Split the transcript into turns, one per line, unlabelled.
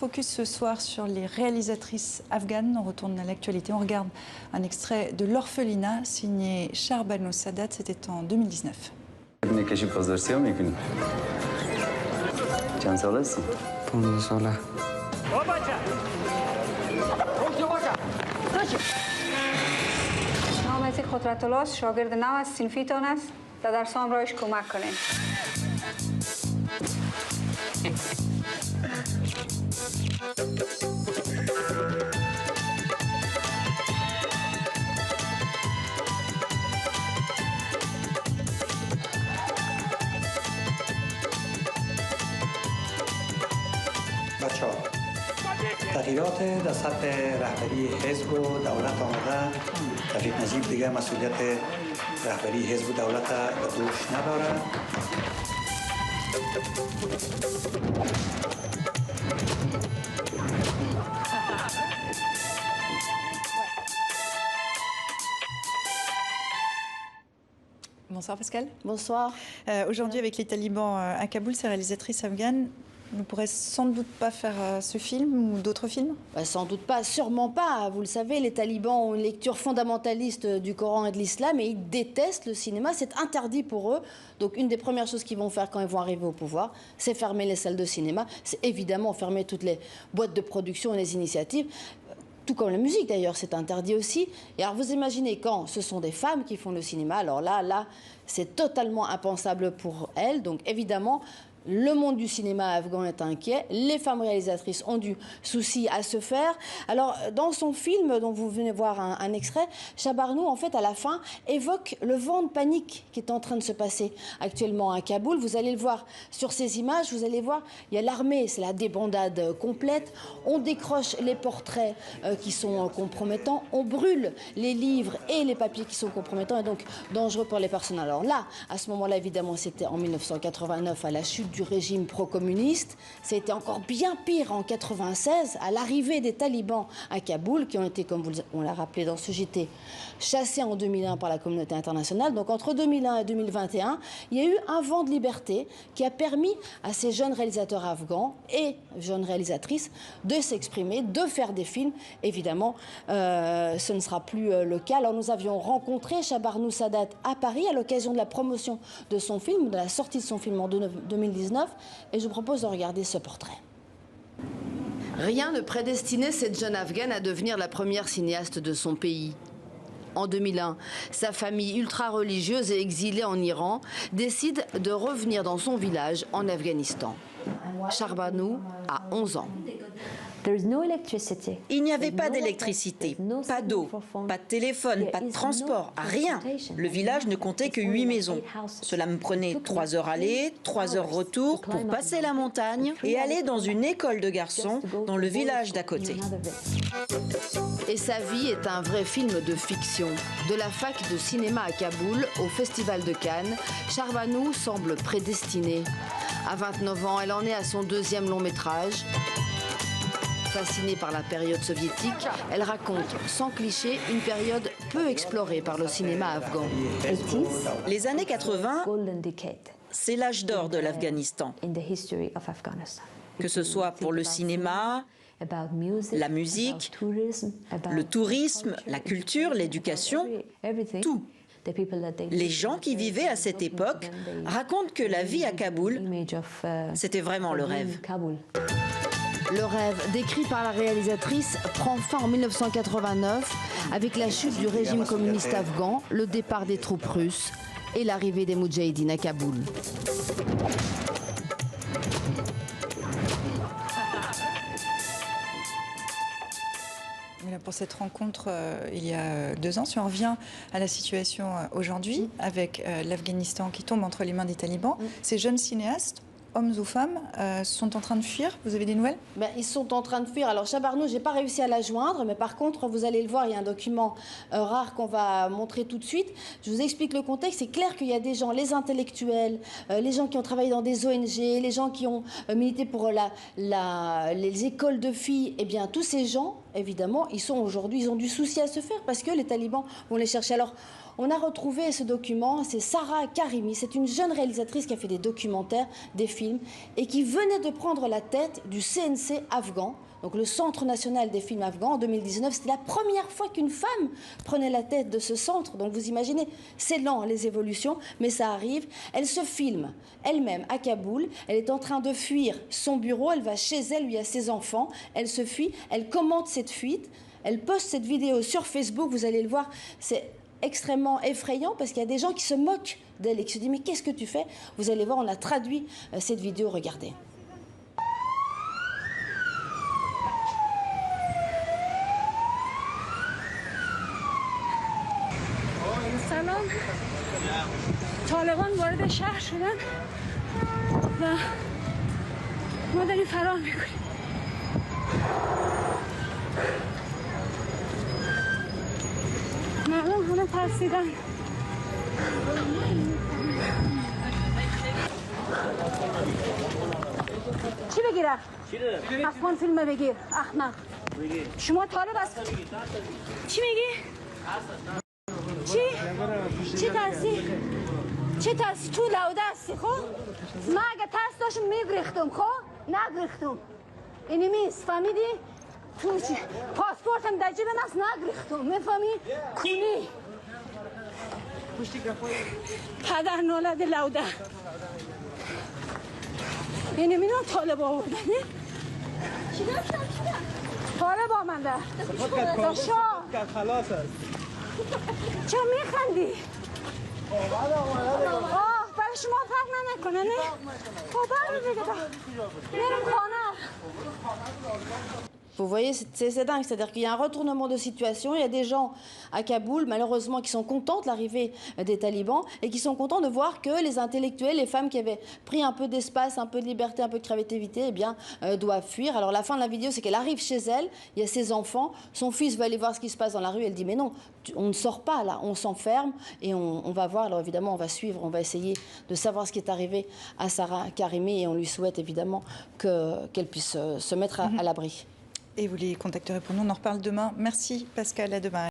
Focus ce soir sur les réalisatrices afghanes. On retourne à l'actualité. On regarde un extrait de L'Orphelinat signé Shahbano Sadat. C'était en 2019.
نام خطرت الله شاگرد نو از صنفیتان است و در سامرایش کمک کنید.
بچه‌ها تغییرات در سطح رهبری حزب و دولت آمده. رفیق نجیب دیگه مسئولیت رهبری حزب و دولت به دوش نداره.
Bonsoir Pascal.
Bonsoir.
Aujourd'hui avec les talibans à Kaboul, ces réalisatrices afghanes ne pourraient sans doute pas faire ce film ou d'autres films?
Sans doute pas, sûrement pas. Vous le savez, les talibans ont une lecture fondamentaliste du Coran et de l'islam et ils détestent le cinéma. C'est interdit pour eux. Donc une des premières choses qu'ils vont faire quand ils vont arriver au pouvoir, c'est fermer les salles de cinéma. C'est évidemment fermer toutes les boîtes de production et les initiatives. Tout comme la musique d'ailleurs, c'est interdit aussi. Et alors vous imaginez quand ce sont des femmes qui font le cinéma, alors là, c'est totalement impensable pour elles. Donc évidemment, le monde du cinéma afghan est inquiet. Les femmes réalisatrices ont du souci à se faire. Alors, dans son film, dont vous venez voir un extrait, Shahbano, en fait, à la fin, évoque le vent de panique qui est en train de se passer actuellement à Kaboul. Vous allez le voir sur ces images, vous allez voir, il y a l'armée, c'est la débandade complète. On décroche les portraits qui sont compromettants. On brûle les livres et les papiers qui sont compromettants et donc dangereux pour les personnes. Alors là, à ce moment-là, évidemment, c'était en 1989, à la chute du régime pro-communiste. C'était encore bien pire en 1996, à l'arrivée des talibans à Kaboul, qui ont été, comme on l'a rappelé dans ce JT, chassés en 2001 par la communauté internationale. Donc entre 2001 et 2021, il y a eu un vent de liberté qui a permis à ces jeunes réalisateurs afghans et jeunes réalisatrices de s'exprimer, de faire des films. Évidemment, ce ne sera plus le cas. Alors nous avions rencontré Shahbano Sadat à Paris à l'occasion de la promotion de son film, de la sortie de son film en 2019, et je vous propose de regarder ce portrait. Rien ne prédestinait cette jeune Afghane à devenir la première cinéaste de son pays. En 2001, sa famille ultra-religieuse et exilée en Iran décide de revenir dans son village en Afghanistan. Shahbano a 11 ans.
Il n'y avait pas d'électricité, pas d'eau, pas de téléphone, pas de transport, rien. Le village ne comptait que 8 maisons. Cela me prenait 3 heures aller, 3 heures retour pour passer la montagne et aller dans une école de garçons dans le village d'à côté.
Et sa vie est un vrai film de fiction. De la fac de cinéma à Kaboul au festival de Cannes, Shahbano semble prédestinée. À 29 ans, elle en est à son 2e long métrage. Fascinée par la période soviétique, elle raconte sans cliché une période peu explorée par le cinéma afghan.
Les années 80, c'est l'âge d'or de l'Afghanistan. Que ce soit pour le cinéma, la musique, le tourisme, la culture, l'éducation, tout. Les gens qui vivaient à cette époque racontent que la vie à Kaboul, c'était vraiment le rêve.
Le rêve, décrit par la réalisatrice, prend fin en 1989 avec la chute du régime communiste afghan, le départ des troupes russes et l'arrivée des Moudjahidines à Kaboul.
Pour cette rencontre il y a 2 ans, si on revient à la situation aujourd'hui avec l'Afghanistan qui tombe entre les mains des talibans, ces jeunes cinéastes, hommes ou femmes, sont en train de fuir. Vous avez des nouvelles?
Ils sont en train de fuir. Alors Shahbano, je n'ai pas réussi à la joindre, mais par contre, vous allez le voir, il y a un document rare qu'on va montrer tout de suite. Je vous explique le contexte. C'est clair qu'il y a des gens, les intellectuels, les gens qui ont travaillé dans des ONG, les gens qui ont milité pour les écoles de filles. Eh bien, tous ces gens, évidemment, ils sont aujourd'hui, ils ont du souci à se faire parce que les talibans vont les chercher. Alors, On a retrouvé ce document, c'est Sarah Karimi, c'est une jeune réalisatrice qui a fait des documentaires, des films, et qui venait de prendre la tête du CNC afghan, donc le Centre national des films afghans, en 2019. C'était la première fois qu'une femme prenait la tête de ce centre. Donc vous imaginez, c'est lent les évolutions, mais ça arrive. Elle se filme elle-même à Kaboul. Elle est en train de fuir son bureau. Elle va chez elle, lui, à ses enfants. Elle se fuit. Elle commente cette fuite. Elle poste cette vidéo sur Facebook. Vous allez le voir, c'est extrêmement effrayant parce qu'il y a des gens qui se moquent d'elle et qui se disent « Mais qu'est-ce que tu fais ?» Vous allez voir, on a traduit cette vidéo. Regardez.
سلام طالبان وارد شهر شدن و ما داریم فرار میکنیم مردم همه ترسیدن چی بگیرم؟ افغان فیلم بگیر احمق شما طالب است چی میگی؟ چی ترسی؟ چی ترسی؟ تو لوده هستی خب؟ من اگه ترس داشتم میگریختم خب؟ نگریختم اینی میست فهمیدی؟ تو پاسپورتم در جیبم است نگریختم میفهمی؟ کونی پدر نولد لوده اینی میدونم طالب آورده نه؟ طالب آمنده خلاص است چرا میخندی؟ برای شما فرق نمیکنه نه؟ برای دیگه میرم خانه.
Vous voyez, c'est dingue, c'est-à-dire qu'il y a un retournement de situation, il y a des gens à Kaboul, malheureusement, qui sont contents de l'arrivée des talibans et qui sont contents de voir que les intellectuels, les femmes qui avaient pris un peu d'espace, un peu de liberté, un peu de créativité, eh bien, doivent fuir. Alors la fin de la vidéo, c'est qu'elle arrive chez elle, il y a ses enfants, son fils va aller voir ce qui se passe dans la rue, elle dit « Mais non, on ne sort pas là, on s'enferme et on va voir. » Alors évidemment, on va suivre, on va essayer de savoir ce qui est arrivé à Sarah Karimi et on lui souhaite évidemment qu'elle puisse se mettre à l'abri.
Et vous les contacterez pour nous, on en reparle demain. Merci Pascal, à demain.